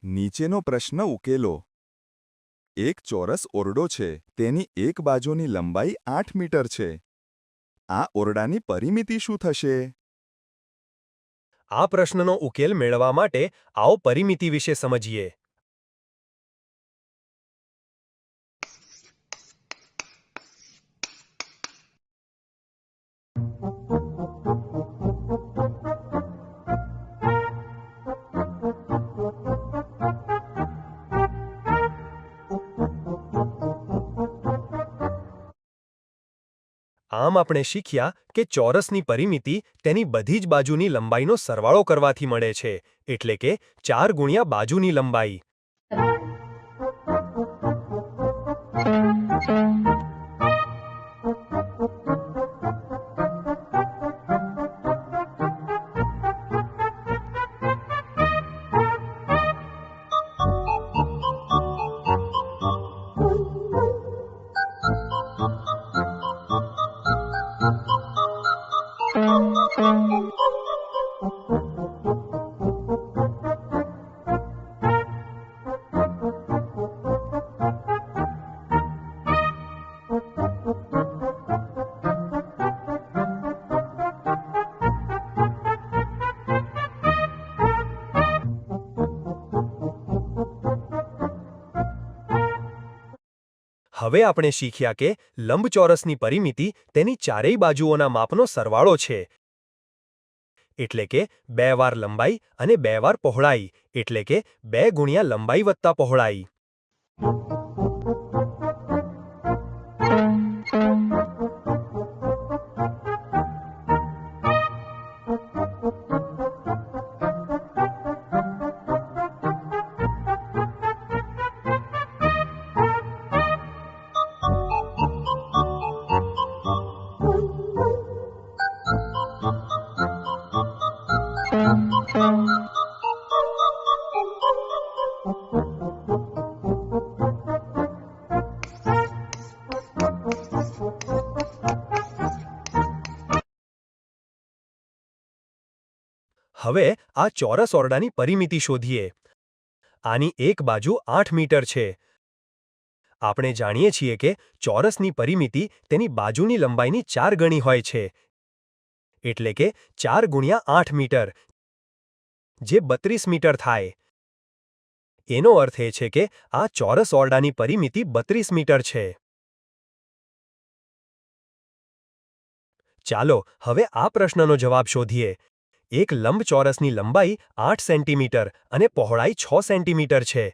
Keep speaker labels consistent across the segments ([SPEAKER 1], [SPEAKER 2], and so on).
[SPEAKER 1] નીચેનો પ્રશ્ન ઉકેલો. એક ચોરસ ઓરડો છે. તેની એક બાજુની લંબાઈ 8 મીટર છે. આ ઓરડાની પરિમિતિ શું થશે?
[SPEAKER 2] આ પ્રશ્નનો ઉકેલ મેળવવા માટે આવો પરિમિતિ વિશે સમજીએ. આમ આપણે શીખ્યા કે ચોરસની પરિમિતિ તેની બધી જ બાજુની લંબાઈનો સરવાળો કરવાથી મળે છે, એટલે કે 4 ગુણ્યા બાજુની લંબાઈ. હવે આપણે શીખ્યા કે લંબચોરસની પરિમિતિ તેની ચારેય બાજુઓના માપનો સરવાળો છે, એટલે કે 2 વાર લંબાઈ અને 2 વાર પહોળાઈ, એટલે કે 2 ગુણ્યા લંબાઈ વત્તા પહોળાઈ. હવે આ ચોરસ ઓરડાની પરિમિતિ શોધીએ. આની એક બાજુ 8 મીટર છે. આપણે જાણીએ છીએ કે ચોરસની પરિમિતિ તેની બાજુની લંબાઈની 4 ગણી હોય છે, એટલે કે 4 ગુણ્યા 8 મીટર, જે 32 મીટર થાય. એનો અર્થ એ છે કે આ ચોરસ ઓરડાની પરિમિતિ 32 મીટર છે. ચાલો હવે આ પ્રશ્નનો જવાબ શોધીએ. એક લંબચોરસની લંબાઈ 8 સેન્ટીમીટર અને પહોળાઈ 6 સેન્ટીમીટર છે.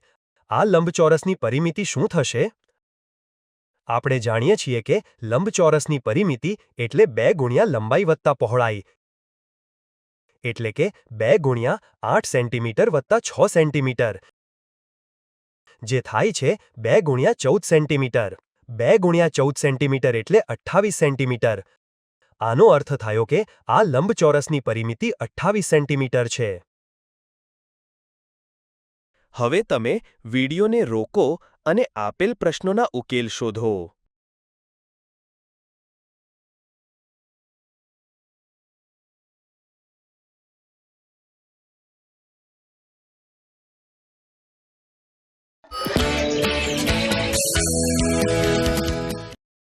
[SPEAKER 2] આ લંબચોરસની પરિમિતિ શું થશે? આપણે જાણીએ છીએ કે લંબચોરસની પરિમિતિ એટલે 2 ગુણ્યા લંબાઈ વત્તા પહોળાઈ, એટલે કે 2 ગુણ્યા 8 સેન્ટીમીટર વત્તા 6 સેન્ટીમીટર, જે થાય છે 2 ગુણ્યા 14 સેન્ટીમીટર. 2 ગુણ્યા 14 સેન્ટીમીટર એટલે 28 સેન્ટીમીટર. આનો અર્થ થયો કે આ લંબચોરસની પરિમિતિ 28 સેન્ટીમીટર છે. હવે તમે વિડીયોને રોકો અને આપેલ પ્રશ્નોના ઉકેલ શોધો.